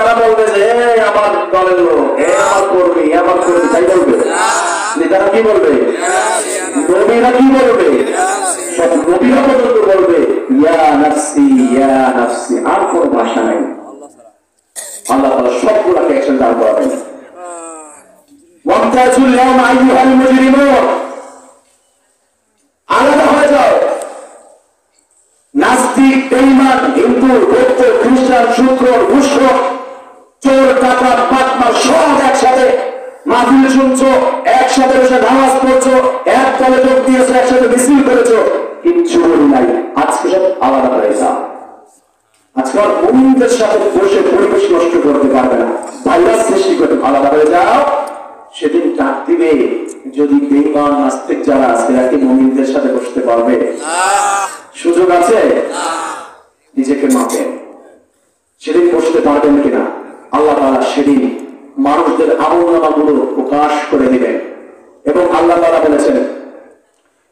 নেতারা বলবে যে আমার দলের লোক, আমার কর্মী, আমার কর্মী, তাই বলবে। নেতারা কি বলবে? নবীরা কি বলবে? সব নবীরা পর্যন্ত বলবে ইয়া নাফসি ইয়া নাফসি, আর কোন ভাষা নাই। আল্লাহ তাআলা সবগুলোকে একসাথে দাঁড় করাবেন। ওয়ামতাজুল ইয়াওমা আইয়ুহাল মুজরিমুন, আলাদা হয়ে যাও। নাস্তিক, বেঈমান, হিন্দু, বৌদ্ধ, খ্রিস্টান, শূদ্র, মুশরিক, চোর, ডাকাত, বাটপার সব একসাথে মাহফিল শুনছো, একসাথে বসে নামাজ পড়ছো, এক দলে যোগ দিয়েছো, একসাথে মিছিল করেছো, কিচ্ছু বলি নাই। আজকে সব আলাদা হয়ে যাও। আজকে আর মুমিনদের সাথে বসে পরিবেশ নষ্ট করতে পারবে না, ভাইরাস সৃষ্টি করতে। আলাদা হয়ে যাও। সেদিন ডাক দিবে, যদি বেঈমান নাস্তিক যারা আছে এরা কি মুমিনদের সাথে বসতে পারবে? সুযোগ আছে? নিজেকে মাপেন, সেদিন বসতে পারবেন কিনা। আল্লাহ তাআলা সেদিন মানুষদের আমলনামাগুলো প্রকাশ করে দিবেন এবং আল্লাহ তাআলা বলেছেন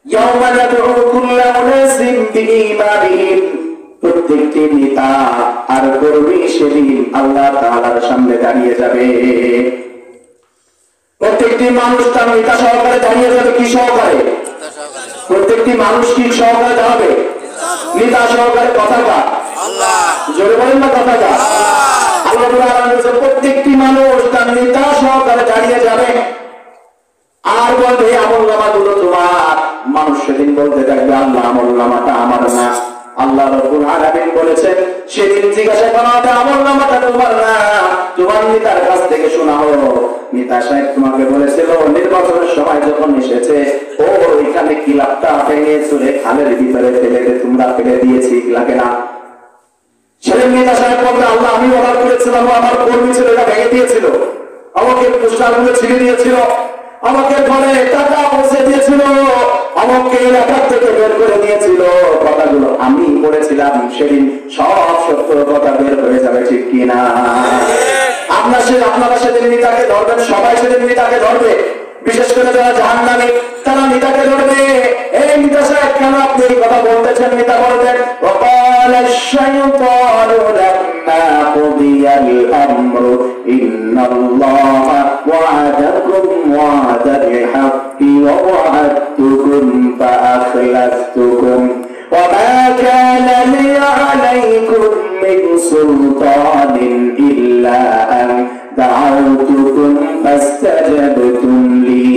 ইয়াওমা নাদউ কুল্লা উনাসিন বিইমানিহিম, প্রত্যেকটি নেতা আর কর্মী সেদিন আল্লাহ তাআলার সামনে দাঁড়িয়ে যাবে। প্রত্যেকটি মানুষ তার নেতা সহকারে দাঁড়িয়ে যাবে। কি সহকারে? প্রত্যেকটি মানুষ কি সহকারে দাঁড়াবে? নেতা সহকারে। কথাটা আল্লাহ, জোরে বলেন না কথাটা। আল্লাহ বলেন প্রত্যেকটি মানুষ তার নেতা সহকারে দাঁড়িয়ে যাবে আর বলবে আমলনামাগুলো তোমার। মানুষ সেদিন বলতে থাকবে আল্লাহ আমলনামাটা আমার না। আল্লাহ রাব্বুল আলামিন বলেছেন সেদিন জিজ্ঞাসা করা হবে আমলনামাটা তোমার না, তোমার নেতার কাছ থেকে শোনা হলো নেতা সাহেব তোমাকে বলেছিল নির্বাচনের সময় যখন এসেছে ও এখানে কিলাপটা ভেঙে চলে খালের ভিতরে ফেলে তোমরা ফেলে দিয়েছি, লাগে না? সেদিন নেতা সাহেব বলবে আল্লাহ আমি অর্ডার করেছিলাম, আমার কর্মী ছিল এটা ভেঙে দিয়েছিল, আমাকে পোস্টারগুলো ছিঁড়ে দিয়েছিল, আমাকে ঘরে টাকা পৌঁছে দিয়েছিল, আমাকে এলাকার থেকে বের করে দিয়েছিল, কথাগুলো আমি বলেছিলাম। সেদিন সব সত্য কথা বের হয়ে যাবে, ঠিক কিনা? আপনারা সেদিন নেতাকে ধরবেন, সবাই সেদিন নেতাকে ধরবে, বিশেষ করে যারা জাহান্নামী তারা নেতাকে ধরবে। এই নেতা সাহেব কেন আপনি এই কথা বলতেছেন? নেতা বলবেন ওয়াকাল আশ-শাইতানু লাম্মা কুদিয়াল আমরু ইন্নাল্লাহা ওয়া'আদাকুম ওয়া'দাল হাক্কি ওয়া ওয়া'আদতুকুম ফাআখলাফতুকুম ওয়া মা কানা লি আলাইকুম মিন সুলতানিন ইল্লা আন دعوتكم فاستجبتم لي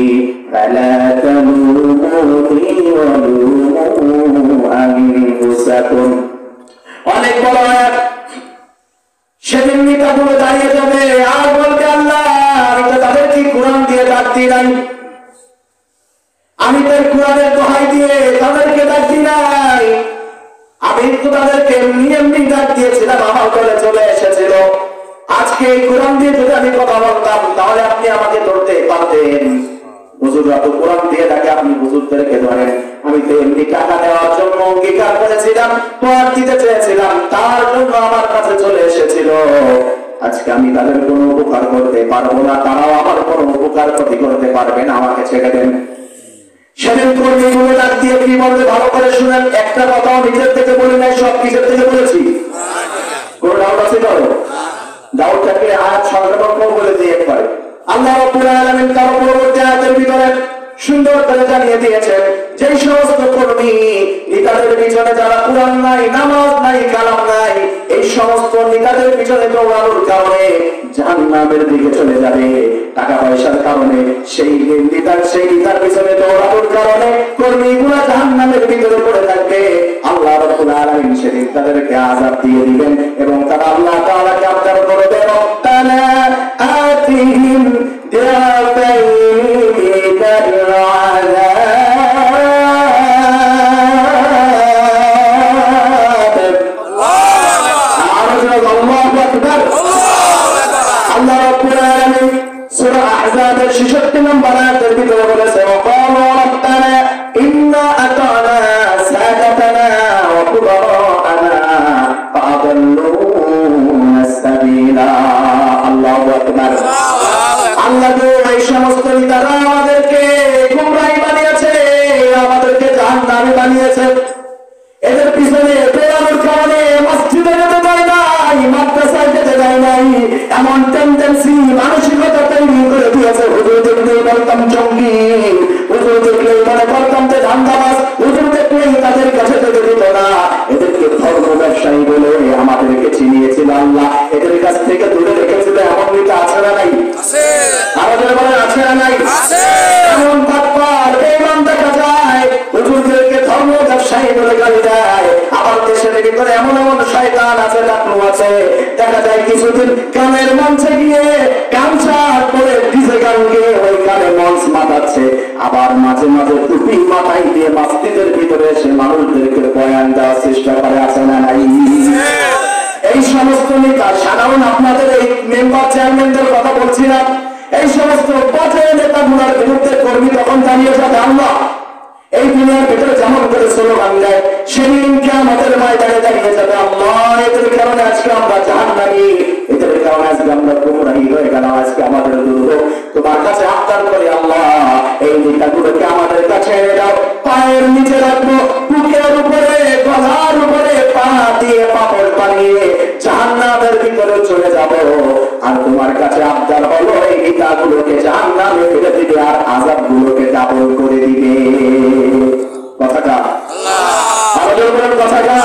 فلا تلوموني ولوموا أنفسكم। অনেক বড় আয়াত। সেদিন নেতাগুলো দাঁড়িয়ে যাবে আর বলবে আল্লাহ আমি তো তাদেরকে কোরআন দিয়ে ডাক দিই নাই, আমি তো কোরআনের দোহাই দিয়ে তাদেরকে ডাক দিই নাই, আমি তো তাদেরকে এমনি ডাক দিয়েছিলাম, আমার ঘরে চলে এসেছিল। আজকে এই কোরআন দিয়ে যদি আমি কথা বলতাম তাহলে আপনি আমাকে ধরতে পারতেন। হুজুররা তো কোরআন দিয়ে ডাকে, আপনি হুজুরদেরকে ধরেন। আমি তো এমনি টাকা দেওয়ার জন্য অঙ্গীকার করেছিলাম, তোয়ার দিতে চেয়েছিলাম, তার জন্য আমার কাছে চলে এসেছিল। আজকে আমি তাদের কোনো উপকার করতে পারবো না, তারাও আমার কোনো উপকার ক্ষতি করতে পারবে না, আমাকে ছেড়ে দেন। সেদিন কর্মীগুলো ডাক দিয়ে কি বলতে ভালো করে শুনেন। একটা কথাও নিজের থেকে বলি নাই, সব কিসের থেকে বলেছি? কোন ডাউট আছে? কারো ডাউট থাকলে আয়াত সংক্ষেপণ বলে দিয়ে একবারে। আল্লাহ রাব্বুল আলামিন তার পরবর্তী আয়াতের ভিতরে সুন্দর করে জানিয়ে দিয়েছেন যে সমস্ত কর্মী নেতাদের পিছনে যারা কোরআন নাই, নামাজ নাই, কালাম নাই, এই সমস্ত নেতাদের পিছনে দৌড়ানোর কারণে জাহান্নামের দিকে চলে যাবে। টাকা পয়সার কারণে সেই নেতার পিছনে দৌড়ানোর কারণে কর্মীগুলো জাহান্নামের ভিতরে পড়ে থাকবে। আল্লাহ রাব্বুল আলামিন সেদিন তাদেরকে আযাব দিয়ে দিবেন এবং তারা আল্লাহ তাআলাকে আবদার করবে রব্বানা আতিহিম দিআফাইনি মিনাল আযাব। আল্লাহ রাব্বুল আলামিন সূরা আহজাবের 66 নম্বর আয়াতের ভিতরে বলেছে ওয়াকালু রাব্বানা ইন্না আতানা সাদাতানা ওয়া কুবারানা ফাআদাল্লুনা সাবিলা। আল্লাহু আকবার। আল্লাহ এই সমস্ত নেতারা আমাদেরকে গোমরাহি বানিয়েছে, আমাদেরকে জাহান্নামে বানিয়েছে। এদের পিছনে দৌড়ানোর কারণে মসজিদে যেতে দেয় নাই, মাদ্রাসায় যেতে দেয় নাই, আল্লাহ এদের কাছ থেকে দূরে রেখেছিল এমন নেতা আছে না নাই? আমাদের বলে আছে না নাই? এমন বাটপার বেঈমান দেখা যায় হুজুরদেরকে ধর্ম ব্যবসায়ী বলে গালি দেয়। আবার দেশের ভিতরে এমন এমন শয়তান আছে, ডাকলু আছে, দেখা যায় কিছুদিন গানের মঞ্চে গিয়ে গামছা পরে ডিজে গান গিয়ে ওই গানে মঞ্চ মাতাচ্ছে, আবার মাঝে মাঝে টুপি মাথায় দিয়ে মসজিদের ভিতরে এসে মানুষদেরকে বয়ান দেওয়ার চেষ্টা করে। আছে না নাই? এই সমস্ত নেতা, সাধারণ আপনাদের এই মেম্বার চেয়ারম্যানদের কথা বলছি না, এই সমস্ত পথে নেতাগুলোর বিরুদ্ধে কর্মী তখন দাঁড়িয়ে যাবে আল্লাহ এই দুনিয়ার ভিতরে যেমন করে স্লোগান দেয়, সেদিনকে আমাদের ময়দানে দাঁড়িয়ে যাবে আল্লাহ এদের কারণে আজকে আমরা জাহান্নামী, এদের কারণে আজকে আমরা গুমরাহী হয়ে গেলাম, আজকে আমাদের দুর্ভোগ। তোমার কাছে আবদার করি আল্লাহ এই নেতাগুলোকে আমাদের কাছে এনে দাও, পায়ের নিচে রাখবো, বুকের উপরে গলার উপরে পা দিয়ে পাপড় বানিয়ে জাহান্নামের ভিতরে চলে যাব। আর তোমার কাছে আবদার হলো এই নেতাগুলোকে জাহান্নামে ফেলে দিবে আর আযাবগুলোকে ডাবল করে দিবে। কথাটা আমাদের উপরে কথাটা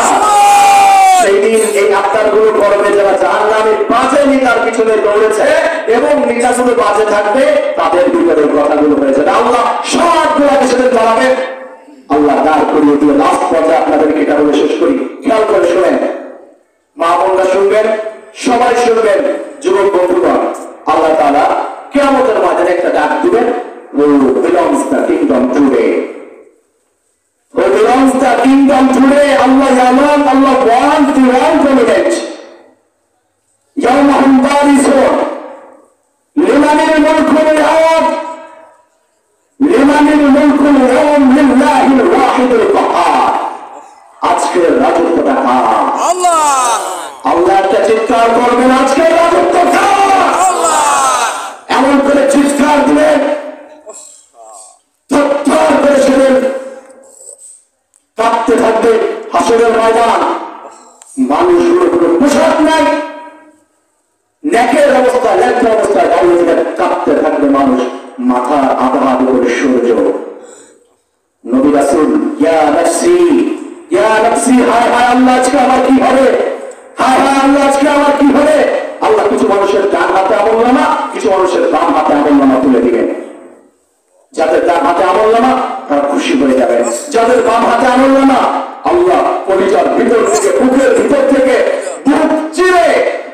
সেই দিন এই আবদারগুলো করবে যারা জাহান্নামের বাজে নেতার পিছনে দৌড়েছে এবং নেতাগুলো বাজে থাকবে, তাদের ভিতরে কথাগুলো হয়ে যাবে। আল্লাহ সবগুলোকে সেদিন দাঁড়াবে, আল্লাহ দাঁড় করিয়ে দিয়ে লাস্ট পর্যায়ে আপনাদেরকে এটা বলে শেষ করি, খেয়াল করে শোনেন, মা বোনরা শুনবেন, সবাই শুনবেন, যুবক বন্ধুগণ, আল্লাহ তাআলা কিয়ামতের ময়দানে একটা ডাক দিবেন, who belongs the kingdom today, who belongs the kingdom today, Allah yaman, Allah want to dominate, yawmahum barizun limanil mulku al-yawm, limanil mulku al-yawm lillahi al-wahid al-qahhar, আজকের রাজত্বটা কার? আল্লাহ। আল্লাহ একটা চিৎকার করবেন, আজকের রাজত্ব কার? আল্লাহ। এমন করে চিৎকার দিলেন, থরথর করে সেদিন কাঁপতে থাকবে হাসরের ময়দান। মানুষগুলো কোনো পোশাক নাই, নেকের অবস্থা, লেখা অবস্থায় দাঁড়িয়ে দিলেন, কাঁপতে থাকবে মানুষ, মাথার আধা করে সূর্য। নবী রাসূল ইয়া নাফসি ইয়া নাফসি, হায় হায় আল্লাহ আজকে আমার কি হবে, হায় হায় আল্লাহ আজকে আমার কি হবে। আল্লাহ কিছু মানুষের ডান হাতে আমলনামা, কিছু মানুষের বাম হাতে আমলনামা তুলে দিবেন। যাদের ডান হাতে আমলনামা তারা খুশি হয়ে যাবে, যাদের বাম হাতে আমলনামা আল্লাহ কলিজার ভিতর থেকে, বুকের ভিতর থেকে বুক চিরে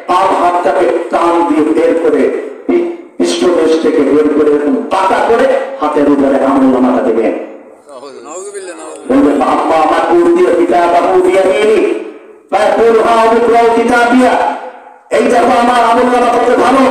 বাম হাতটাকে টান দিয়ে বের করে পৃষ্ঠদেশ থেকে বের করে এরকম পাতা করে হাতের উপরে আমলনামাটা দেবেন। বলবে আম্মা মাকুর দিয়ে কিতাবাহু বিয়ামিনি ফায়াকুলহা উকরাউ কিতাবিয়া, এই দেখো আমার আমলনামা কত ভালো।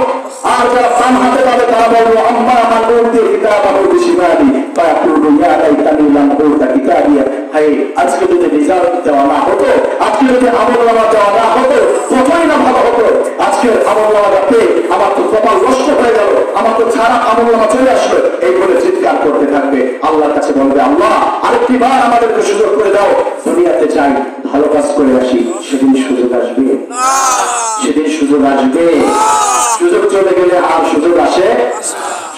আর যারা বাম হাতে পাবে তারা বলবো আম্মা মাকুর দিয়ে কিতাবাহু বিশিমালি ফায়াকুলু ইয়া লাইতানি লাম উতা কিতাবিয়া, হায় আজকে যদি রিজাল্ট দেওয়া না হতো, আজকে যদি আমলনামা দেওয়া না হতো, কতই না ভালো হতো। আজকে আমলনামাটা পেয়ে আমার তো কপাল নষ্ট হয়ে গেল, আমার তো ছাড়া আমলনামা চলে আসলো, এই বলে চিৎকার করতে থাকবে। আল্লাহর কাছে বলবে আল্লাহ আরেকটি বার আমাদেরকে সুযোগ করে দাও, দুনিয়াতে যাই ভালো কাজ করে আসি। সেদিন সুযোগ আসবে, সেদিন সুযোগ আসবে। সুযোগ চলে গেলে আর সুযোগ আসে,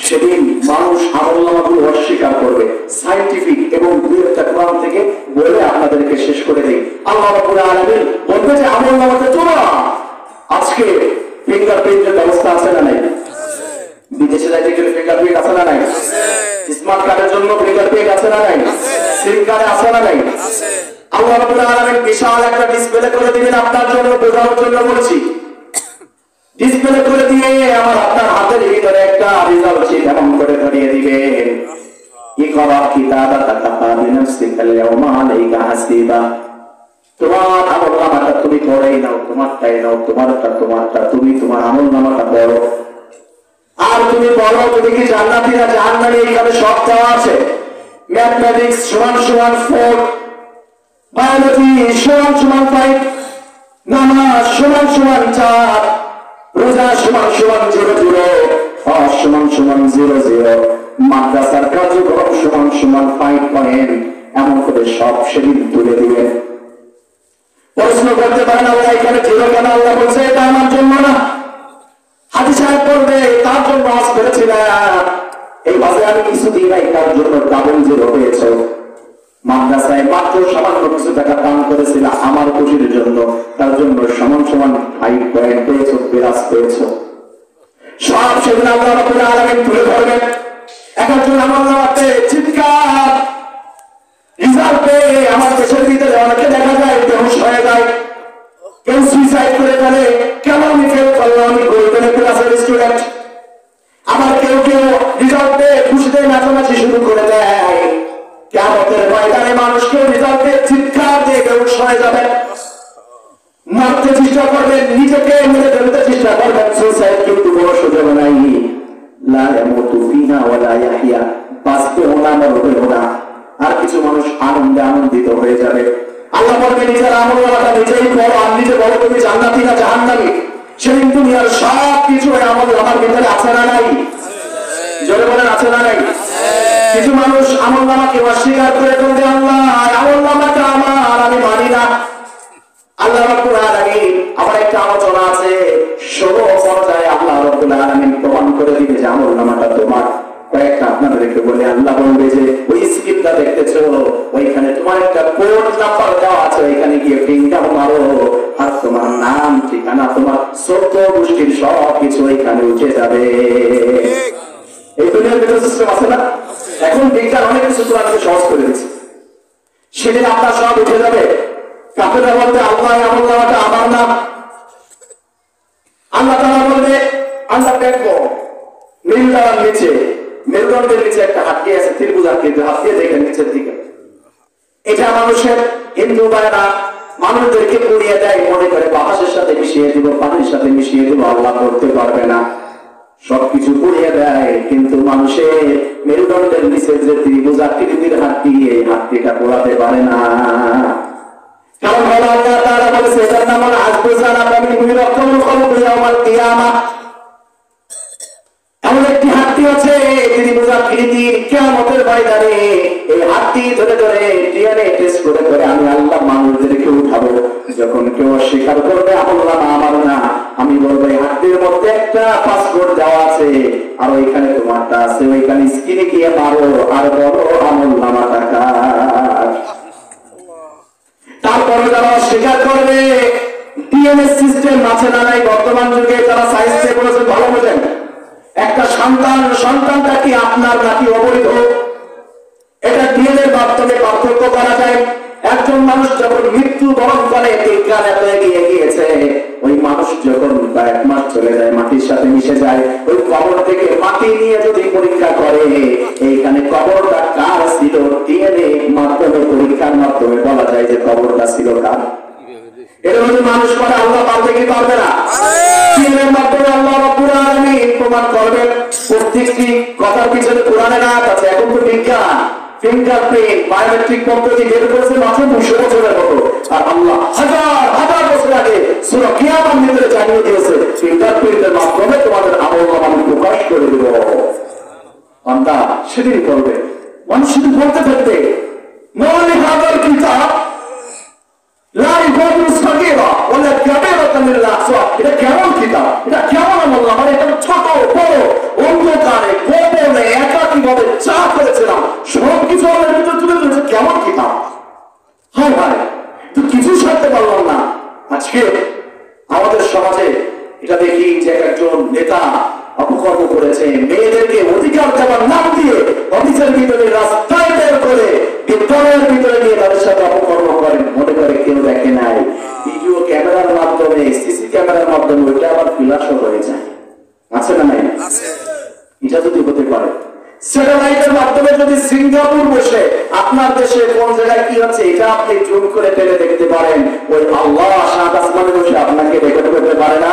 সেদিন মানুষ আমলনামাগুলো অস্বীকার করবে। সায়েন্টিফিক এবং দুই একটা কোরআন থেকে বলে আপনাদেরকে শেষ করে দিই। আল্লাহ রাব্বুল আলামিন বলবে যে আমলনামাতে তোমরা আজকে ফিঙ্গারপ্রিন্টের ব্যবস্থা আছে না নাই? বিদেশে যাইতে গেলে ফিঙ্গারপ্রিন্ট আছে না নাই? স্মার্ট কার্ডের জন্য ফিঙ্গারপ্রিন্ট আছে না নাই? সিম কার্ডে আছে না নাই? আল্লাহ রাব্বুল আলামিন বিশাল একটা ডিসপ্লে করে দিবেন আপনার জন্য, বোঝানোর জন্য বলছি। ডিসপ্লে করে দিয়ে আমার আপনার হাতের ভিতরে একটা রেজাল্ট শীট এমন করে ধরিয়ে দিবেন, ইকরা কিতাবাকা কাফা বিনাফসিকা আল-ইয়াওমা আলাইকা হাসিবা। তোমার আমলনামাটা তুমি পড়েই নাও, তোমারটাই নাও, তোমারটা তুমি তোমার আমলনামাটা পড়ো। আর তুমি বলো তুমি কি জান্নাতি না জাহান্নামী, এখানে সব দেওয়া আছে। ম্যাথমেটিক্স সমান সমান 4, বায়োলজি সমান সমান 5, নামাজ সমান সমান 4, রোজা সমান সমান 0, হজ সমান সমান 0, মাদ্রাসার কার্যক্রম সমান সমান 5 পয়েন্ট, এমন করে সব সেদিন তুলে দিবেন। প্রশ্ন করতে পারেন আল্লাহ এখানে 0 কেন? আল্লাহ বলছে এটা আমার জন্য না। হাজি সাহেব বলবে তার জন্য আজ করেছিলাম, এই বাজে আমি কিছুদিন নাই তার জন্য ডাবল 0 হয়েছে। মাদ্রাসায় মাত্র সামান্য কিছু টাকা দান করেছিল আমার খুশির জন্য, তার জন্য সমান সমান 5 পয়েন্ট পেয়েছো, বিরাজ পেয়েছো। সব সেদিন আল্লাহ রাব্বুল আলামিন তুলে ধরবেন। একজন আমার নামাতে চিৎকার রিজাল্ট পেয়ে আমার দেশের ভিতরে অনেকে দেখা যায় বেহুশ হয়ে যায়, কেউ সুইসাইড করে ফেলে, কেন আমি ফেল করলাম, আমি গোল্ডেন ক্লাসের স্টুডেন্ট। আবার কেউ কেউ রিজাল্ট পেয়ে খুশিতে নাচানাচি শুরু করে দেয়। কিয়ামতের ময়দানে মানুষ কেউ রিজাল্ট পেয়ে চিৎকার দিয়ে বেহুশ হয়ে যাবে, মারতে চেষ্টা করবেন, নিজেকে মেরে ফেলতে চেষ্টা করবেন, সুইসাইড কিন্তু কোনো সুযোগ নাই। লা ইয়ামুতু ফিনা ওয়া লা ইয়াহইয়া, বাঁচবেও না মরবেও না। আর কিছু মানুষ আনন্দে আনন্দিত হয়ে যাবে। আল্লাহ বলবে নিজের আমলনামাটা নিজেই করো, আর নিজে বলো তুমি জান্নাতি না জাহান্নামী। সেদিন দুনিয়ার সব কিছু আমল আমার ভিতরে আছে না নাই? জোরে বলেন আছে না নাই? কিছু মানুষ আমলনামাকে অস্বীকার করে বলবে আল্লাহ আমলনামাটা আমার, আমি মানি না। আল্লাহ রাব্বুল আলামিন আমার একটা আলোচনা আছে, 16 পর্যায়ে আল্লাহ রাব্বুল আলামিন প্রমাণ করে দিবে যে আমলনামাটা তোমার। কয়েকটা আপনাদেরকে বলে আল্লাহ বলবে যে ওই স্ক্রিপ্টটা দেখতেছো, ওইখানে তোমার একটা কোড নাম্বার দেওয়া আছে, ওইখানে গিয়ে ফিঙ্গার মারো, আর তোমার নাম ঠিকানা তোমার 14 গোষ্ঠীর সব কিছু ওইখানে উঠে যাবে। এই দুনিয়ার ভিতরে সিস্টেম আছে না? এখন বিজ্ঞান অনেক কিছু তোমাকে সহজ করে দিচ্ছে। সেদিন আপনার সব উঠে যাবে। কাফেররা বলবে আল্লাহ আমলনামাটা আমার নাম। আল্লাহ তাআলা বলবে আল্লাহ দেখবো নীলদার নিচে, মেরুদণ্ডের নিচে একটা হাতি আছে, ত্রিভুজ আকৃতির, হাত দিয়ে দেখেন নিচের দিকে। এটা মানুষের হিন্দু ভাইরা মানুষদেরকে পুড়িয়ে দেয়, মনে করে বাতাসের সাথে মিশিয়ে দিব, পানির সাথে মিশিয়ে দিব, আল্লাহ করতে পারবে না। সবকিছু পুড়িয়ে দেয়, কিন্তু মানুষের মেরুদণ্ডের নিচে যে ত্রিভুজ আকৃতির হাতি, এই হাতিটা পোড়াতে পারে না। কারণ আল্লাহ তাআলা বলেছে এটার নাম হলো আযবুজানা বিল রকম খলক ইয়াউমাল কিয়ামা। এমন একটি হাতি আছে ত্রিভুজ আকৃতির, কিয়ামতের ময়দানে এই হাতি ধরে ধরে ডিএনএ টেস্ট করে করে আমি আল্লাহ মানুষদেরকে উঠাবো। যখন কেউ অস্বীকার করবে আমলনামা আমার না, আমি বলবো এই হাতির মধ্যে একটা পাসপোর্ট দেওয়া আছে, আর ওইখানে তোমারটা আছে, ওইখানে স্ক্রিনে গিয়ে মারো আর বলো আমলনামাটা কার। তারপরে যারা অস্বীকার করবে, ডিএনএ সিস্টেম আছে না নাই বর্তমান যুগে, যারা সায়েন্সে বলেছে ভালো বোঝেন। একটা সন্তানটা কি আপনার নাকি অবৈধ, এটা ডিএনএর মাধ্যমে পার্থক্য করা যায়। একজন মানুষ যখন মৃত্যু বরণ করে, বিজ্ঞান এত এগিয়ে গিয়েছে, ওই মানুষ যখন 1 মাস চলে যায়, মাটির সাথে মিশে যায়, ওই কবর থেকে মাটি নিয়ে যদি পরীক্ষা করে, এইখানে কবরটা কার ছিল, ডিএনএ মাধ্যমে পরীক্ষার মাধ্যমে বলা যায় যে কবরটা ছিল কার। এটা যদি মানুষ করে, আল্লাহ পারবে কি পারবে না? ডিএনএর মাধ্যমে আল্লাহ রাব্বুল আলামিন প্রমাণ করবেন। প্রত্যেকটি কথার পিছনে কোরআনের আয়াত আছে। এখন তো বিজ্ঞান ফিঙ্গারপ্রিন্ট বায়োমেট্রিক পদ্ধতি বের করেছে মাত্র 200 বছরের মতো, আর আল্লাহ হাজার হাজার বছর আগে সূরা কিয়ামার ভিতরে জানিয়ে দিয়েছে ফিঙ্গারপ্রিন্টের মাধ্যমে তোমাদের আমলনামা আমি প্রকাশ করে দেব। বান্দা সেদিন করবে, মানুষ শুধু বলতে থাকবে মালি হাদাল কিতাব লা ইউগাদিরু সাগীরা ওয়ালা কাবীরাতান ইল্লা আহসাহা। এটা কেমন কিতাব, এটা কেমন আমলনামা, এটা ছোট বড় অন্ধকারে গোপনে একাকীভাবে যা করেছিলাম সবকিছু আমাদের ভিতরে তুলে ধরেছে। কেমন কিতাব! হায় হায়, তো কিছু ছাড়তে পারলাম না। আজকে আমাদের সমাজে এটা দেখি যে একজন নেতা অপকর্ম করেছে, মেয়েদেরকে অধিকার দেওয়ার নাম দিয়ে অফিসের ভিতরে রাস্তায় বের করে বিদ্যালয়ের ভিতরে নিয়ে তাদের সাথে অপকর্ম করেন, মনে করে কেউ দেখে নাই। ভিডিও ক্যামেরার মাধ্যমে, সিসি ক্যামেরার মাধ্যমে ওইটা আবার ফিলাসও হয়ে যায়। আছে না নাই? এটা যদি হতে পারে, স্যাটেলাইটের মাধ্যমে যদি সিঙ্গাপুর বসে আপনার দেশে কোন জায়গায় কি হচ্ছে এটা আপনি জুম করে টেনে দেখতে পারেন, ওই আল্লাহ সাত আসমানে বসে আপনাকে রেকর্ড করতে পারে না?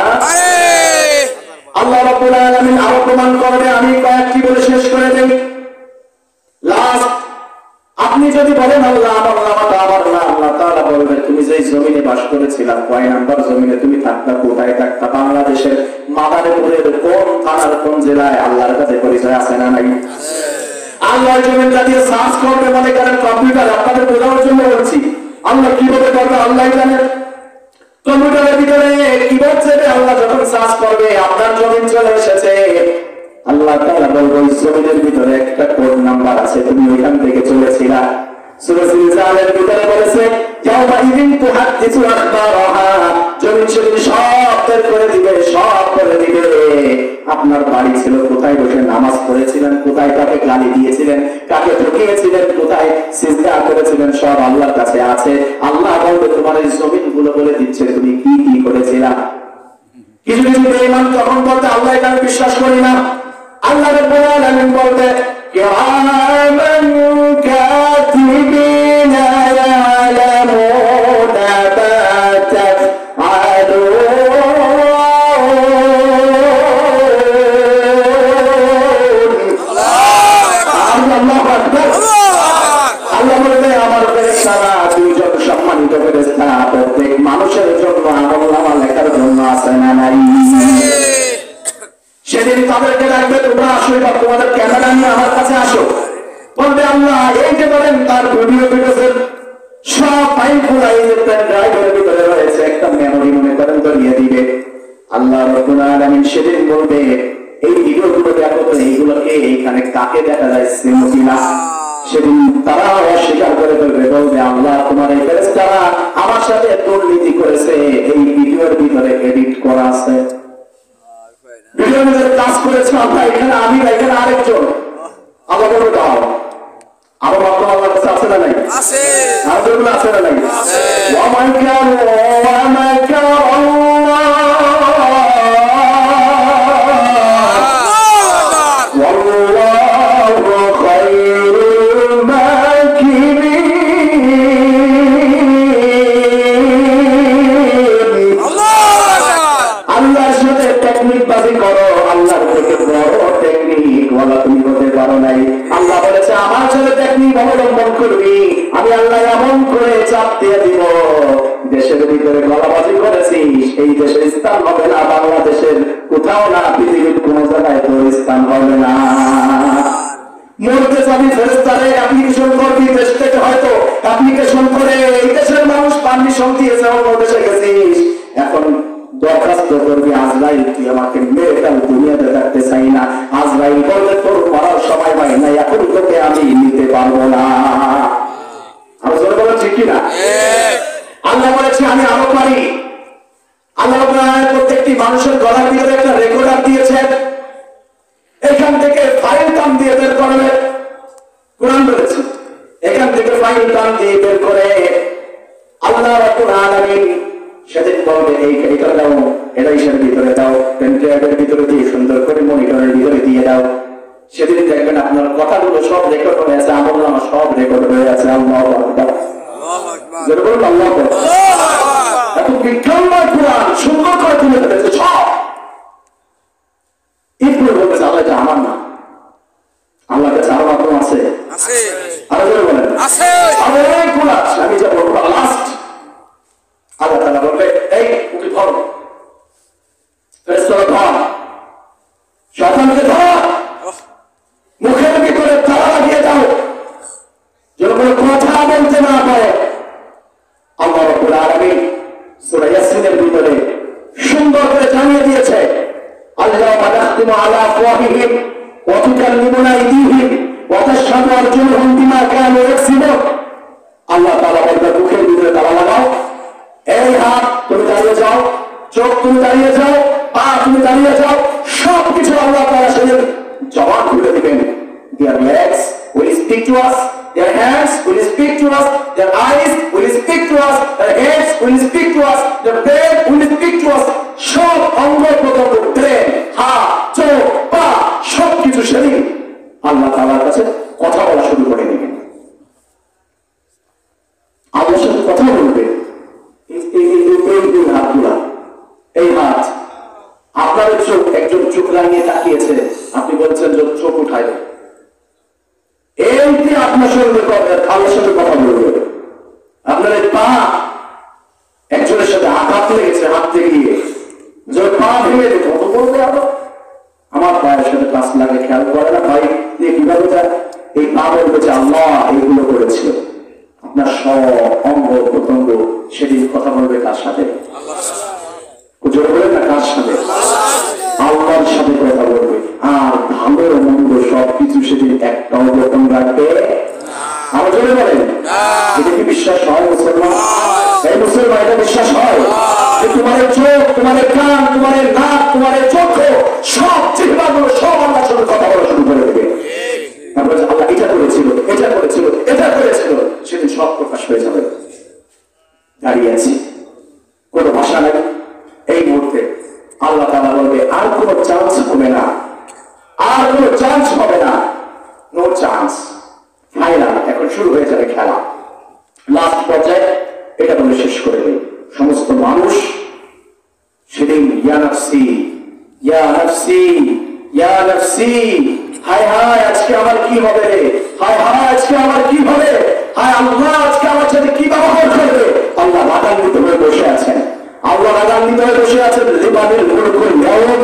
আল্লাহ রাব্বুল আলামিন আরো প্রমাণ করবে। আমি কয়েকটি বলে শেষ করে দেই। লাস্ট, আপনি যদি বলেন আল্লাহ আমলনামাটা আমার না, আল্লাহ তাআলা বলবেন তুমি যেই জমিনে বাস করেছিলা, কয় নাম্বার জমিনে তুমি থাকতা, কোথায় থাকতা, বাংলাদেশের মাদারীপুরের কোন থানার কোন জেলায়, আল্লাহর কাছে পরিচয় আছে না নাই? আল্লাহ জমিনটা দিয়ে সার্চ করবে, মনে করেন কম্পিউটার, আপনাদের বোঝানোর জন্য বলছি। আল্লাহ কিভাবে করবে আল্লাহ জানেন। কম্পিউটারের ভিতরে কিবোর্ড চেপে আল্লাহ যখন সার্চ করবে, আপনার জমিন চলে এসেছে, আল্লাহ তাআলা বলবে ওই জমিনের ভিতরে একটা কোড নাম্বার আছে, তুমি ওইখান থেকে চলেছিলা, সূরা জিলজালের ভিতরে বলেছে ইয়াউমা ইদিন তুহাদ্দিসু আখবারাহা, জমিন সেদিন সব বের করে দিবে, সব করে দিবে। আপনার বাড়ি ছিল, কোথায় বসে নামাজ পড়েছিলেন, কোথায় কাকে গালি দিয়েছিলেন, কাকে ঠকিয়েছিলেন, কোথায় সিজদা করেছিলেন, সব আল্লাহর কাছে আছে। আল্লাহ বলবে তোমার এই জমিনগুলো বলে দিচ্ছে তুমি কি কি করেছিলা। কিছু কিছু বেঈমান তখন বলতে আল্লাহ এটা আমি বিশ্বাস করি না। আল্লাহ রাব্বুল আলামিন বলতে কিরামান কাতিবিনা ইয়ালামুনা মা তাফআলুন। আল্লাহু আকবার। আল্লাহ বলতে আমার ফেরেশতারা দুইজন সম্মানিত ফেরেশতা, প্রত্যেক মানুষের জন্য আমলনামা লেখার জন্য আছে না নাই? সেদিন তাদেরকে ডাকবে তোমরা আসো, এবার তোমাদের ক্যামেরা নিয়ে আমার কাছে আসো। বলবে আল্লাহ এই যে বলেন তার ভিডিও ভিডিওতে সব ফাইলগুলো এই যে পেন ড্রাইভের ভিতরে রয়েছে, একটা মেমোরি মনে করেন তো নিয়ে দিবে। আল্লাহ রাব্বুল আলামিন সেদিন বলবে এই ভিডিওগুলো দেখো তো, এইগুলোকে এইখানে কাকে দেখা যাচ্ছে কিনা। সেদিন তারা অস্বীকার করে ফেলবে, বলবে আল্লাহ তোমার এই ফেরেশতারা আমার সাথে দুর্নীতি করেছে, এই ভিডিওর ভিতরে এডিট করা আছে, ভিডিওর ভিতরে কাজ করেছে আল্লাহ, এখানে আমি না, এখানে আরেকজন। আল্লাহ বলবে দাও। আমার বাবা আল্লাহর কাছে আছে না নাই? আছে। আর যেগুলো আছে না নাই? আছে। ওয়া মাকারু ওয়া মাকারাল্লাহ ওয়াল্লাহু খায়রুল মাকিরিন। আল্লাহর সাথে টেকনিক বাজি করো, আল্লাহর থেকে বড় টেকনিক ওয়ালা তুমি হতে পারো নাই। আল্লাহ বলেছে আমার সাথে টেকনিক অবলম্বন করবি, আমি আল্লাহ এমন করে চাপ দিয়ে দিব, দেশের ভিতরে গলাবাজি করেছিস এই দেশের স্থান হবে না, বাংলাদেশের কোথাও না, পৃথিবীর কোন জায়গায় তোর স্থান হবে না। মরতে যাবি ফেরেশতারে অ্যাপ্লিকেশন করবি, দেশ থেকে হয়তো অ্যাপ্লিকেশন করে এই দেশের মানুষ পারমিশন দিয়েছে অন্য দেশে গেছিস, এখন দরখাস্ত করবি আজরাইল তুই আমাকে মেরে ফেল, দুনিয়াতে থাকতে চাই না। আজরাইল বলতে তোর মরার সময় হয় না, এখন তোকে আমি নিতে পারবো না। আলোচনা ঠিক কিনা? আল্লাহ বলেছে আমি আরো পারি। আল্লাহ প্রত্যেকটি মানুষের গলার ভিতরে একটা রেকর্ডার দিয়েছেন, এখান থেকে ফাইল টান দিয়ে বের করবে। কোরআন বলেছে এখান থেকে ফাইল টান দিয়ে বের করে আল্লাহ রাব্বুল আলামিন সেদিন বলবে এইটা দাও, এটা ইসের ভিতরে দাও, পেনড্রাইভের ভিতরে দিয়ে সুন্দর করে মনিটরের ভিতরে দিয়ে দাও। সেদিন দেখবেন আপনার কথাগুলো সব রেকর্ড হয়ে আছে, আমলনামা সব রেকর্ড হয়ে আছে। আল্লাহু আকবার। আল্লাহু আকবার। এত বিজ্ঞানময় কোরআন সুন্দর করে তুলে ধরেছে সব। এরপরে বলতেছে আল্লাহ এটা আমার না, আল্লাহর কাছে আরো মাধ্যম আছে। আরো জোরে বলেন আছে। অনেকগুলো আছে, আমি যা বলবো লাস্ট। আল্লাহ তাআলা বলবে এই ওকে ধরো, ফেরেশতারা ধর, শয়তানকে ধর, মুখের ভিতরে তালা লাগিয়ে দাও, যেন কোনো কথা বলতে না পারে। আল্লাহ রাব্বুল আলামিন সূরা ইয়াসিনের ভিতরে সুন্দর করে জানিয়ে দিয়েছে আল-ইয়াওমা নাখতিমু আলা আফওয়াহিহিম ওয়া তুকাল্লিমুনা আইদিহিম ওয়া তাশহাদু আরজুলুহুম বিমা কানু ইয়াকসিবুন। আল্লাহ তাআলা বলবে মুখের ভিতরে তালা লাগাও, এই হাত তুমি দাঁড়িয়ে যাও, চোখ তুমি দাঁড়িয়ে যাও, পা তুমি দাঁড়িয়ে যাও, সবকিছু আল্লাহ তাআলা সেদিন জবান খুলে দিবেন। Their legs will speak to us, their hands will speak to us, their eyes will speak to us, their heads will speak to us, their brain will speak to us. সব অঙ্গ প্রত্যঙ্গ, ব্রেন, হাত, চোখ, পা সবকিছু সেদিন আল্লাহ তাআলার কাছে কথা বলা শুরু করে দিবেন। আল্লাহর সাথে কথা বলবে এই হাতগুলা, এই হাত। আপনার চোখ, একজন চোখ লাগিয়ে তাকিয়েছে, আপনি বলছেন যে চোখ উঠায়, এইটি আপনার সঙ্গে আল্লাহর সাথে কথা বলবে। আপনার এই পা, একজনের সাথে আঘাত লেগেছে হাঁটতে গিয়ে, যে পা ভেঙে যেত, কত বলবে আমার পায়ের সাথে কাজ লাগে, খেয়াল করে না ভাই কিভাবে যায়, এই পা বলবে যে আল্লাহ এইগুলো করেছিল। আপনার সব অঙ্গ প্রত্যঙ্গ সেদিন কথা বলবে কার সাথে? জোরে বলেন না, কার সাথে? আল্লাহর সাথে কথা বলবে। আর ভালো মন্দ সবকিছু সেদিন একটাও গোপন রাখবে। আমার জোরে বলেন বিশ্বাস হয় মুসলমান? এই মুসলমান এটা বিশ্বাস হয় যে তোমার চোখ, তোমার কান, তোমার নাক, তোমার চক্ষু সব জিহ্বাগুলো সব আল্লাহর সাথে কথা বলা শুরু করে দেবে। তারপরে আল্লাহ এটা করেছিল, এটা করেছিল, এটা করেছিল, সেদিন সব প্রকাশ হয়ে যাবে। দাঁড়িয়ে আছি, কোনো ভাষা নাই। এই মুহূর্তে আল্লাহ তাআলা বলবে আর কোনো চান্স হবে না, আর কোনো চান্স হবে না, নো চান্স, ফাইনাল, এখন শুরু হয়ে যাবে খেলা। লাস্ট পর্যায়ে এটা বলে শেষ করে দেবে। সমস্ত মানুষ সেদিন ইয়া নাফসি, ইয়া নাফসি, ইয়া নাফসি, হায় হায় আজকে আমার কি হবে রে, হায় হায় আজকে আমার কি হবে, হায় আল্লাহ আজকে আমার সাথে কি ব্যবহার করবে। আল্লাহ রাগান্বিত হয়ে বসে আছেন, আল্লাহ রাগান্বিত হয়ে বসে আছেন। লিমানিল মুলকুল ইয়াউম,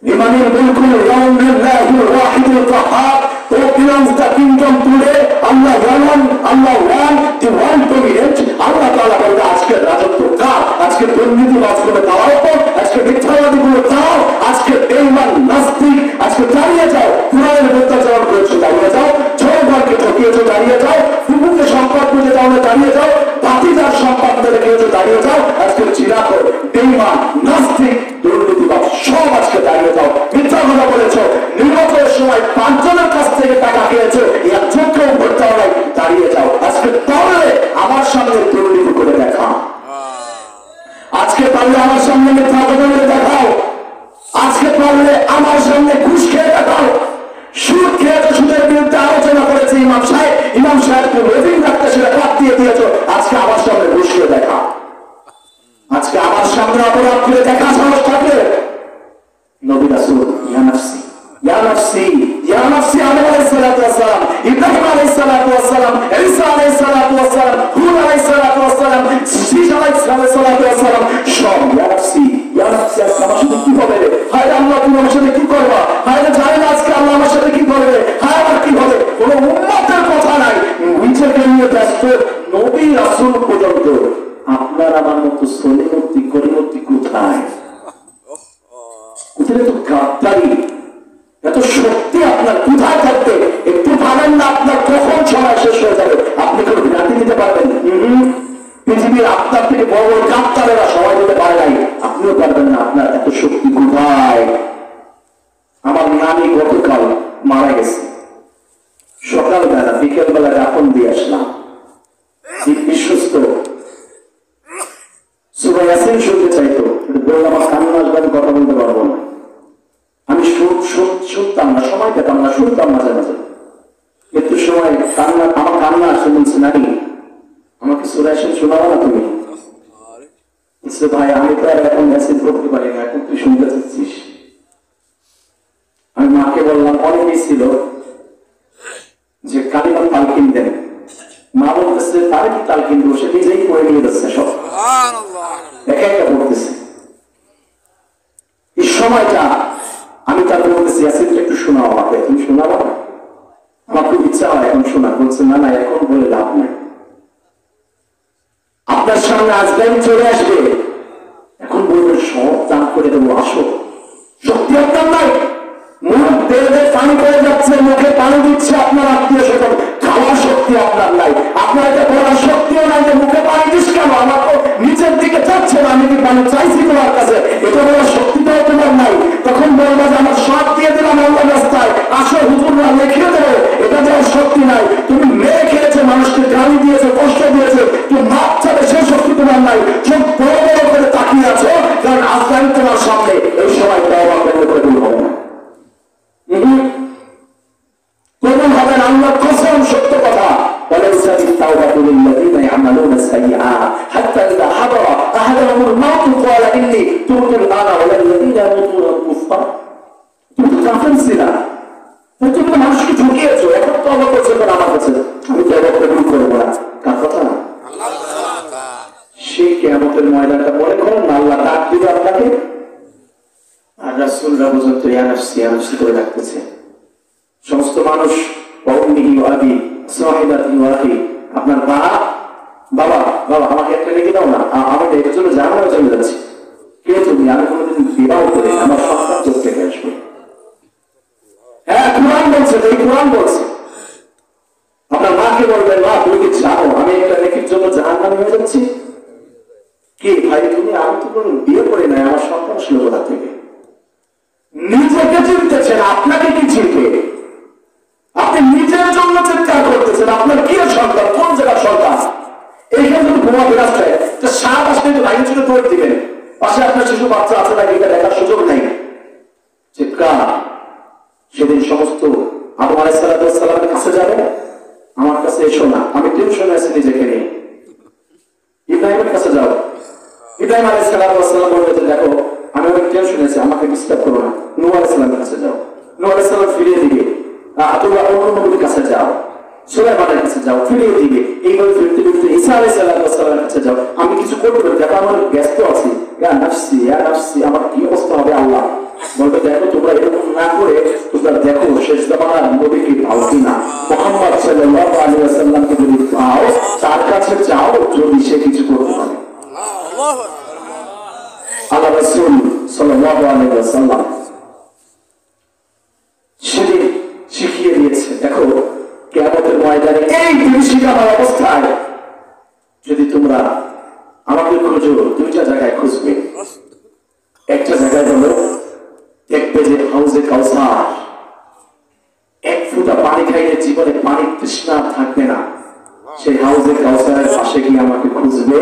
লিমানিল মুলকুল ইয়াউম লিল্লাহিল Wahidul কাহ্হার। who belongs the kingdom today? Allah one, Allah one, the one dominant. আল্লাহ তাআলা বলতে আজকে রাজত্ব কার? আজকে দুর্নীতিবাজগুলো দাঁড়াও তো, আজকে মিথ্যাবাদীগুলো দাও, আজকে বেঈমান নাস্তিক আজকে দাঁড়িয়ে যাও, কুরআনের মিথ্যাচারণ করেছো দাঁড়িয়ে যাও, জনগণকে ঠকিয়েছো দাঁড়িয়ে যাও, ফুকুকে সম্পদ বুঝে যাও দাঁড়িয়ে যাও, বাতিদার সম্পদ রেখেছো দাঁড়িয়ে যাও, আজকে চিরাকর বেঈমান নাস্তিক দুর্নীতিবাজ সব আজকে দাঁড়িয়ে যাও। মিথ্যা কথা বলেছো, নির্বাচনের সময় 5 জনের কাছ থেকে টাকা খেয়েছো, একজনকেও ভোট দেওয়া নাই, দাঁড়িয়ে যাও। আজকে পারলে আমার সামনে দুর্নীতি করে দেখা, আজকে পারলে আমার সামনে মিথ্যা কথা বলে দেখাও, আজকে পারলে আমার সামনে ঘুষ খেয়ে দেখাও। সুদ খেয়েছো, সুদের বিরুদ্ধে আলোচনা করেছে ইমাম সাহেব, ইমাম সাহেবকে ওয়েটিং রাখতে সেটা বাদ দিয়ে দিয়েছো, আজকে আমার সামনে ঘুষ খেয়ে দেখা, আজকে আমার সামনে অপরাধ করে দেখা সাহস থাকলে নবী রাসূল ইয়া নাফসি, ইয়া নাফসি, ইয়া নাফসি, আদম আলাইহিস সালাতু ওয়াস সালাম, ইব্রাহিম আলাইহিস সালাতু ওয়াস সালাম, ঈসা আলাইহিস সালাতু ওয়াস সালাম, হুদ আলাইহিস সালাতু ওয়াস সালাম, ঈসা আলাইহিস সালাতু ওয়াস সালাম, সব ইয়া নাফসি, ইয়া নাফসি, আজকে আমার সাথে কি হবে রে, হায় আল্লাহ তুমি আমার সাথে কি করবা, হায় জানি না আজকে আল্লাহ আমার সাথে কি করবে, হায় আমার কি হবে। কোনো উম্মতের কথা নাই, নিজেকে নিয়ে ব্যস্ত নবী রাসূল পর্যন্ত। আপনার আমার মতো সলিমতি করিমতি কোথায়? কোথায় তো গাদ্দারি, এত শক্তি আপনার কোথায় থাকবে? একটু ভাবেন না আপনার কখন সময় শেষ হয়ে যাবে, আপনি কোনো বিরতি নিতে পারবেন? পৃথিবীর আপনার থেকে বড় বড় গাদ্দারেরা সময় দিতে পারে নাই, আপনিও পারবেন না। আপনার এত শক্তি কোথায়? আমার নানি গতকাল মারা গেছে, সকালবেলা বিকেলবেলা দাফন দিয়ে আসলাম, বিশ্বস্ত সূরা ইয়াসিন শুনতে চাইতো, বললাম আমার কান্না আসবে, আমি কথা বলতে পারবো না। আমি শুনতাম না, সময় পেতাম না, শুনতাম মাঝে মাঝে, একটু সময় কান্না, আমার কান্না আসে, বলছে নানি আমাকে সূরা ইয়াসিন শোনাবো না তুমি? ভাই আমি তো আর এখন ইয়াসিন পড়তে পারি না, এখন তুই শুনতে চাচ্ছিস। আমি মাকে বললাম, অনেকেই ছিল যে কালিমা তালকিন দেন, মা বলতেছে তার কি তালকিন দেবো, সে নিজেই পড়ে নিয়ে যাচ্ছে, সব একা একা পড়তেছে। এই সময়টা আমি তাকে বলতেছি ইয়াসিনটা একটু শোনাও আমাকে, তুমি শোনাবো না? আমার খুব ইচ্ছা হয় এখন শোনা। বলছে না না এখন বলে লাভ নাই, আপনার সামনে আজরাইল চলে আসবে, এখন বলবে সব দান করে দেবো, আসো। শক্তি আপনার নাই, মুখ বেড়ে পানি পড়ে যাচ্ছে, মুখে পানি দিচ্ছে আপনার আত্মীয় স্বজন, খাওয়ার শক্তি আপনার নাই, আপনার এটা বলার শক্তিও নাই যে মুখে পানি দিস কেন, আমার তো নিচের দিকে যাচ্ছে না, আমি কি পানি চাইছি তোমার কাছে, এটা বলার শক্তিটাও তোমার নাই। তখন বলবো যে আমার সব দিয়ে দিলাম আল্লাহ রাস্তায়, আসো হুজুররা লিখে দেবো, এটা দেওয়ার শক্তি নাই। তুমি মেরে খেয়েছো, মানুষকে গালি দিয়েছো, কষ্ট দিয়েছো, তুমি মাপ চাবে, সেই শক্তি তোমার নাই। চোখ বড় বড় করে তাকিয়ে আছো, কারণ আজরাইল তোমার সামনে। এই সময় তওবা করলে কবুল হবে না, কবুল হবে না, আল্লাহর কসম সত্য কথা। وليست التوبة للذين يعملون السيئات حتى إذا حضر أحدهم الموت قال إني تبت الآن ولا الذين يموتون كفار। তুমি তো কাফের ছিলা, তুমি মানুষকে ঠকিয়েছো, এখন তওবা করছো কেন আমার কাছে? আমি তওবা কবুল করবো না, কার কথা? সেই কিয়ামতের ময়দানটা মনে করেন না, আল্লাহ ডাক দিবে আপনাকে, আর রাসূলরা পর্যন্ত ইয়া নাফসি ইয়া নাফসি করে ডাকতেছে। সমস্ত মানুষ ওয়াউমিহি ওয়া আবি সাহিবাতি ওয়া আখি, আপনার বাবা বাবা আমাকে একটা লিখে দাও না, আমি এর জন্য জানানো চলে যাচ্ছি। কে তুমি? আমি কোনোদিন বিবাহ করি, আমার সন্তান চোখ থেকে আসবে। হ্যাঁ কুরআন বলছে, এই কুরআন বলছে। আপনার মাকে বলবেন, মা তুমি কি জানো আমি একটা লেখির জন্য আসলো কোথা থেকে? নিজেকে চিনতেছেন, আপনাকে কি চিনবে? আপনি নিজের জন্য চিৎকার করতেছেন, আপনার কি সন্তান, কোন জায়গার সন্তান? এইখানে যদি ঘুমা বিরাজ হয়, সাপ আসলে তো লাইন ছিল দৌড় দিবেন, পাশে আপনার শিশু বাচ্চা আছে নাকি এটা দেখার সুযোগ নেই। চিৎকার। সেদিন সমস্ত আদম আলাইহিস সালামের কাছে যাবে, আমার কাছে এসো না, আমি টেনশনে আছি নিজেকে নিয়ে। ইব্রাহিমের কাছে যাও, ইব্রাহিম আলাইহিস সালাম বলবে যে দেখো আমি অনেক টেনশনে আছি, আমাকে ডিস্টার্ব করো না। নূহ আলাইহিস সালামের কাছে যাও, নূহ আলাইহিস সালাম ফিরিয়ে দিবে। তোমরা অন্য নবীর কাছে যাও, সুলাইমানের কাছে যাও, ফিরিয়ে দিবে। এইভাবে ফিরতে ফিরতে ঈসা আলাইহিস সালামের কাছে যাও, আমি কিছু করবো দেখো আমার ব্যস্ত আছি, ইয়া নাফসি ইয়া নাফসি, আমার কি অবস্থা হবে? আল্লাহ বলবে দেখো তোমরা এরকম না করে তোমরা দেখো শেষ জামানার নবীকে পাও কিনা, মুহাম্মদ সাল্লাল্লাহু আলাইহি ওয়াসাল্লামকে যদি পাও তার কাছে যাও, যদি সে কিছু করতে পারে। আল্লাহ রাসূল সাল্লাল্লাহু আলাইহি ওয়াসাল্লাম সেদিন শিখিয়ে দিয়েছে, দেখো কিয়ামতের ময়দানে এই বিভীষিকাময় অবস্থায় যদি তোমরা আমাকে খোঁজো, দুইটা জায়গায় খুঁজবে। একটা জায়গায় হলো দেখবে যে হাউজে কাউসার, এক ফোঁটা পানি খাইলে জীবনে পানির তৃষ্ণা থাকবে না, সেই হাউজে কাউসারের পাশে গিয়ে আমাকে খুঁজবে।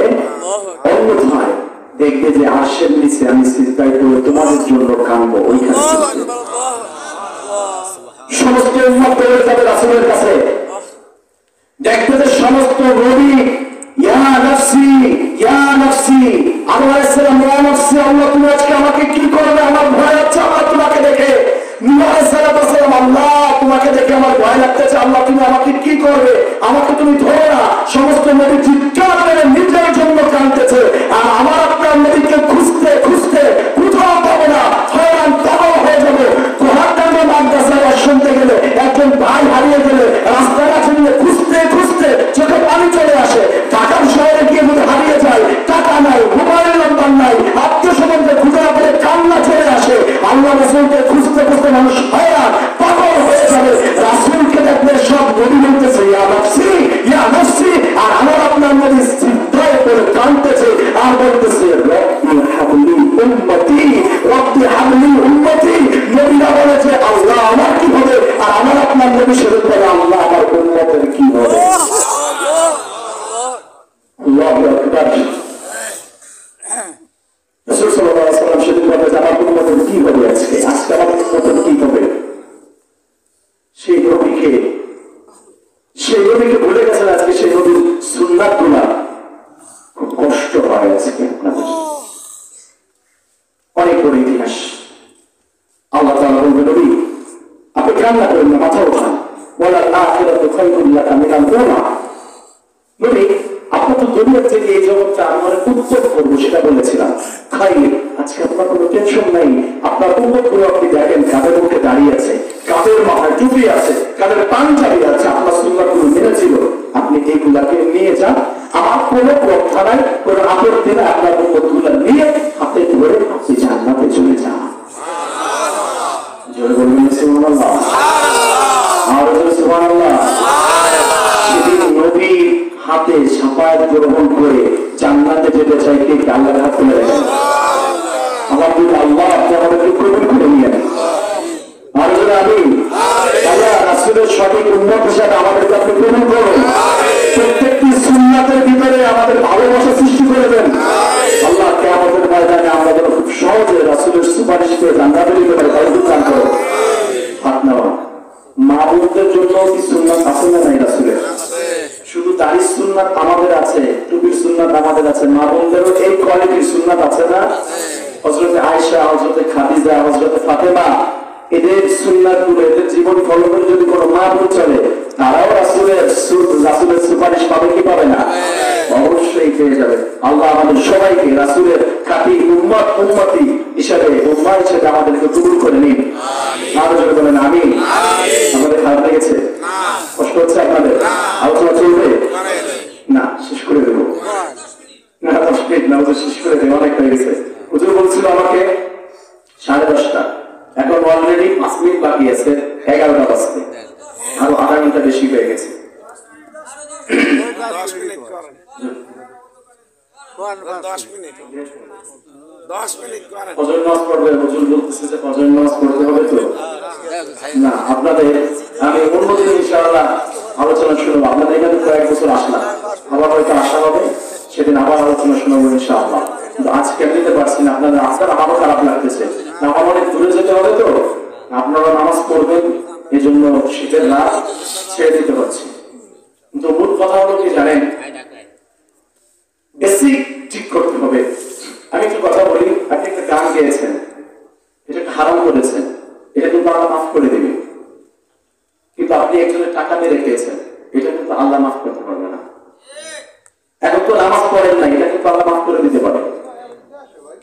অন্যথায় দেখবে যে আরশের নিচে আমি সিজদায় পড়ে তোমাদের জন্য কাঁদবো, ওইখানে সমস্ত উম্মত দৌড়ে যাবে রাসূলের কাছে। দেখবে যে সমস্ত নবী ইয়া নাফসি ইয়া নাফসি, আল্লাহ সালাম ইয়া নাফসি, আল্লাহ তুমি আজকে আমাকে কি করবে, আমার ভয় হচ্ছে আল্লাহ তোমাকে দেখে। নূহ আলাইহিস সালাম, আল্লাহ তোমাকে দেখে আমার ভয় লাগতেছে, আল্লাহ তুমি আমাকে কি করবে, আমাকে তুমি ধরো না। সমস্ত নবী চিৎকার করে নিজের জন্য কাঁদতেছে, আর আমার আপনার নবীকে খুঁজতে খুঁজতে কোথাও পাবো না, হয়রান পাগল হয়ে যাবো। কোরআনের মাদ্রাসায় শুনতে গেলে একজন ভাই হারিয়ে গেলে রাস্তাঘাটে নিয়ে খুঁজতে খুঁজতে চোখে পানি চলে আসে। ঢাকার শহরে গিয়ে যদি হারিয়ে যায়, টাকা নাই, মোবাইল নাম্বার নাই, আত্মীয় স্বজনকে খুঁজে না পেলে কান্না চলে আসে। আল্লাহ রাসূলকে খুঁজতে খুঁজতে মানুষ হয়রান পাগল হয়ে যাবে। রাসূলকে দেখলে সব নবী বলতেছে ইয়া নাফসি ইয়া নাফসি, আর আমার আপনার নবী সিজদায় পড়ে কাঁদতেছে আর বলতেছে রব্বি হাবলি উম্মতি রব্বি হাবলি উম্মতি। নবীরা বলেছে আল্লাহ আমার কি হবে, আর আমার আপনার নবী শুরু করে আল্লাহ আমার উম্মতের কি হবে। আল্লাহু আকবার। রাসূল সাল্লাল্লাহু আলাইহি ওয়াসাল্লাম সেদিন বলেছে আমার উম্মতের কি হবে, আজকে আমার উম্মতের কি হবে। সেই নবীকে ভুলে গেছেন আজকে, সেই নবীর সুন্নাতগুলা খুব কষ্ট হয় আজকে আপনাদের। অনেক বড় ইতিহাস। আল্লাহ তাআলা বলবেন নবী আপনি কান্না করেন না, মাথা ওঠান, ওয়ালাল আখিরাতু খায়রুল লাকা মিনাল উলা। নবী আপনার তো দুনিয়া থেকে এই জগৎটা আমার উত্তর করবো সেটা বলেছিলাম, খাইর। আজকে আপনার কোনো টেনশন নাই, আপনার উম্মতগুলো আপনি দেখেন কাদের মুখে দাঁড়িয়ে আছে, কাদের মাথায় টুপি আছে, কাদের পাঞ্জাবি আছে, আপনার সুন্নাতগুলো মেনেছিল। আপনি এইগুলাকে নিয়ে যান, আমার কোনো কথা নাই, কোনো আপত্তি নাই, আপনার উম্মতগুলো নিয়ে হাতে ধরে আপনি জান্নাতে চলে যান। জোরে বলবেন সুবহানাল্লাহ, আর সুবহানাল্লাহ। সেদিন নবীর হাতে শাফায়াত গ্রহণ করে জান্নাতে যেতে চাই, কে আল্লাহর হাত তুলে রাখেন। আমার যদি আল্লাহ আপনি আমাদেরকে কবুল করে নিয়েন, আর যদি আমি আল্লাহ রাসূলের সঠিক উম্মত হিসেবে আমাদেরকে আপনি কবুল করুন, প্রত্যেকটি সুন্নাতের ভিতরে আমাদের ভালোবাসা সৃষ্টি করে দেন। আল্লাহ কিয়ামতের ময়দানে আমরা যেন খুব সহজে রাসূলের সুপারিশ পেয়ে জান্নাতে যেতে পারি, তাওফিক দান করো। হাত নেওয়া মা বোনদের জন্য কি সুন্নাত আছে না নাই রাসূলের? শুধু দাড়ির সুন্নাত আমাদের আছে, টুপির সুন্নাত আমাদের আছে, মা বোনদেরও এই কোয়ালিটির সুন্নাত আছে না? হযরতে আয়েশা, হযরতে খাদিজা, হযরতে ফাতেমা, এদের সুন্নাতগুলো, এদের জীবন ফলো করে যদি কোনো মা বোন চলে, তারাও রাসূলের সুপারিশ পাবে কি পাবে না? অবশ্যই পেয়ে যাবে। আল্লাহ আমাদের সবাইকে রাসূলের খাঁটি উম্মতি হিসেবে, উম্মাহ হিসেবে আমাদেরকে কবুল করে নিন। আমিন বলেন আমিন। আমাদের খারাপ লেগেছে? কষ্ট হচ্ছে আপনাদের? আলোচনা চলবে না? শেষ করে দেবো না? 10 মিনিট না, শেষ করে দেবো, অনেক হয়ে গেছে। হুজুর বলছিল আমাকে 10:30, এখন অলরেডি 5 মিনিট বাকি আছে, 11টা বাজতে, আরো আধা ঘন্টা বেশি হয়ে গেছে। 10 মিনিট 10 মিনিট করেন ফজর নামাজ পড়বে হুজুর বলতেছে যে ফজর নামাজ পড়তে হবে তো না আপনাদের আমি অন্যদিন ইনশাআল্লাহ আলোচনা শুনবো আপনাদের এখানে কয়েক বছর আসলাম আবার হয়তো আসা হবে সেদিন আবার আলোচনা শুনবো ইনশাআল্লাহ কিন্তু আজকে নিতে পারছি না আপনাদের আজকাল আমারও খারাপ লাগতেছে আমার অনেক দূরে যেতে হবে তো আপনারা নামাজ পড়বেন এই জন্য শীতের রাত ছেড়ে দিতে পারছি কিন্তু মূল কথা হলো কি জানেন বেসিক ঠিক করতে হবে আমি একটু কথা বলি আপনি একটা গান গেয়েছেন এটা একটা হারাম করেছেন এটা কিন্তু আল্লাহ মাফ করে দেবে কিন্তু আপনি একজনের টাকা মেরে খেয়েছেন এটা কিন্তু আল্লাহ মাফ করতে পারবে না এখন তো নামাজ পড়েন না এটা কিন্তু আল্লাহ মাফ করে দিতে পারে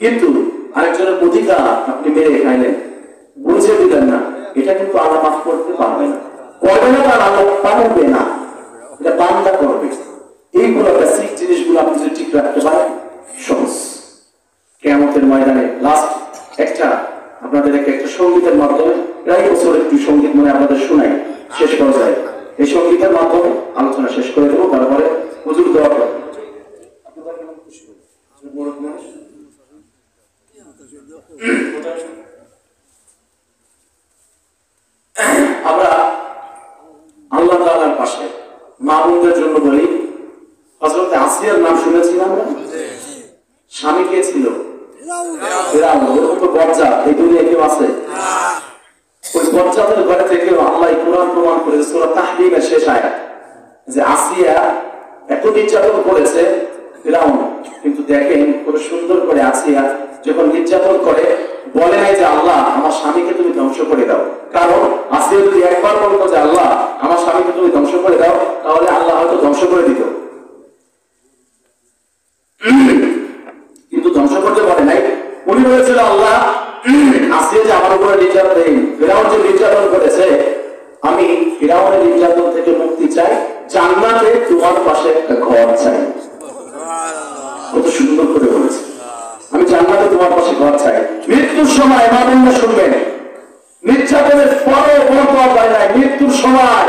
কিন্তু আরেকজনের অধিকার আপনি মেরে খাইলেন বুঝে দিলেন না এটা কিন্তু আল্লাহ মাফ করতে পারবে না করবে না তার আল্লাহ পারবে না এটা বান্দা করবে এইগুলো বেসিক জিনিসগুলো আপনি যদি ঠিক রাখতে পারেন সহজ কিয়ামতের ময়দানে লাস্ট একটা আপনাদের একটা সঙ্গীতের মাধ্যমে প্রায় বছর একটি সঙ্গীত মানে আপনাদের শোনাই শেষ করা যায় এই সঙ্গীতের মাধ্যমে আলোচনা শেষ করে দেবো তারপরে হুজুর দোয়া করবেন আমরা আল্লাহ তাআলার পাশে মা বোনদের জন্য বলি হযরত আসিয়ার নাম শুনেছি আমরা স্বামী কে ছিল ফিরাউন ওরকম তো বজ্জা এই দুনিয়ায় কেউ আছে ওই বজ্জাতের ঘরে থেকে আল্লাহ কোরআন প্রমাণ করে সূরা তাহরিমের শেষ আয়াত যে আসিয়া এত নির্যাতন করেছে ফিরাউন কিন্তু দেখেন কত সুন্দর করে আসিয়া যখন নির্যাতন করে বলে নাই যে আল্লাহ আমার স্বামীকে তুমি ধ্বংস করে দাও কারণ আসিয়া যদি একবার বলতো যে আল্লাহ আমার স্বামীকে তুমি ধ্বংস করে দাও তাহলে আল্লাহ হয়তো ধ্বংস করে দিত কিন্তু ধ্বংস করতে পারে নাই উনি বলেছিল আল্লাহ আসিয়া যে আমার উপরে নির্যাতন ফিরাউন যে নির্যাতন করেছে আমি ফিরাউনের নির্যাতন থেকে মুক্তি চাই জান্নাতে তোমার পাশে একটা ঘর চাই কত সুন্দর করে বলেছে আমি জান্নাতে তোমার পাশে ঘর চাই মৃত্যুর সময় মানন্দ শুনবেন নির্যাতনের পরও কোনো পায় নাই মৃত্যুর সময়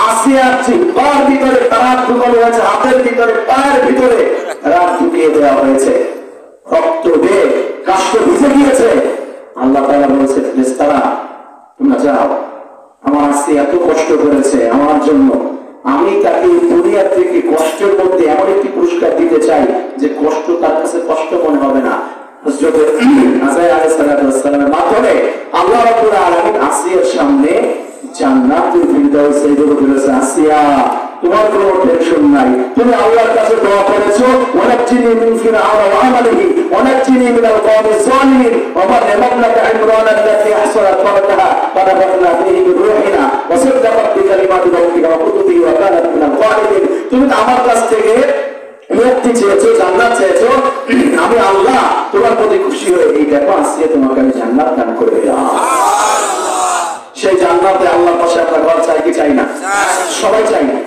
আসিয়ার জিহ্বার ভিতরে তার ঢুকানো হয়েছে হাতের ভিতরে পায়ের ভিতরে রাত ঢুকিয়ে দেওয়া হয়েছে রক্ত দিয়ে কাষ্ঠ ভিজে গিয়েছে আল্লাহ তাআলা বলেছে ফেরেশতারা তোমরা যাও আমার আসিয়া এত কষ্ট করেছে আমার জন্য আমি তাকে দুনিয়া থেকে কষ্টের মধ্যে এমন একটি পুরস্কার দিতে চাই যে কষ্ট তার কাছে কষ্ট মনে হবে না হযরত আসাই আলাইহিস সালামের মাধ্যমে আল্লাহ রাব্বুল আলামিন আসিয়ার সামনে জান্নাতুল ফিরদাউসে বলেছে আসিয়া তোমার কোনো টেনশন নাই তুমি আল্লাহর কাছে দোয়া করেছো ওয়ানাজিনি মিন ফিরআউন ওয়া আমালিহি ওয়ানাজিনি মিনাল কওমিজ যালিমিন ওয়া মারয়ামনাকা ইমরান আল্লাতী আহসানাত ফারজাহা ফানাফাখনা ফীহি বিরূহিনা ওয়া সাদ্দাকাত বিকালিমাতি রাব্বিকা ওয়া কুতুবিহি ওয়া কানাত মিনাল কানিতিন তুমি আমার কাছ থেকে মুক্তি চেয়েছো জান্নাত চেয়েছো আমি আল্লাহ তোমার প্রতি খুশি হয়ে এই দেখো আসিয়া তোমাকে আমি জান্নাত দান করে দিলাম সেই জান্নাতে আল্লাহর পাশে আমরা ঘর চাই কি চাই না সবাই চাই না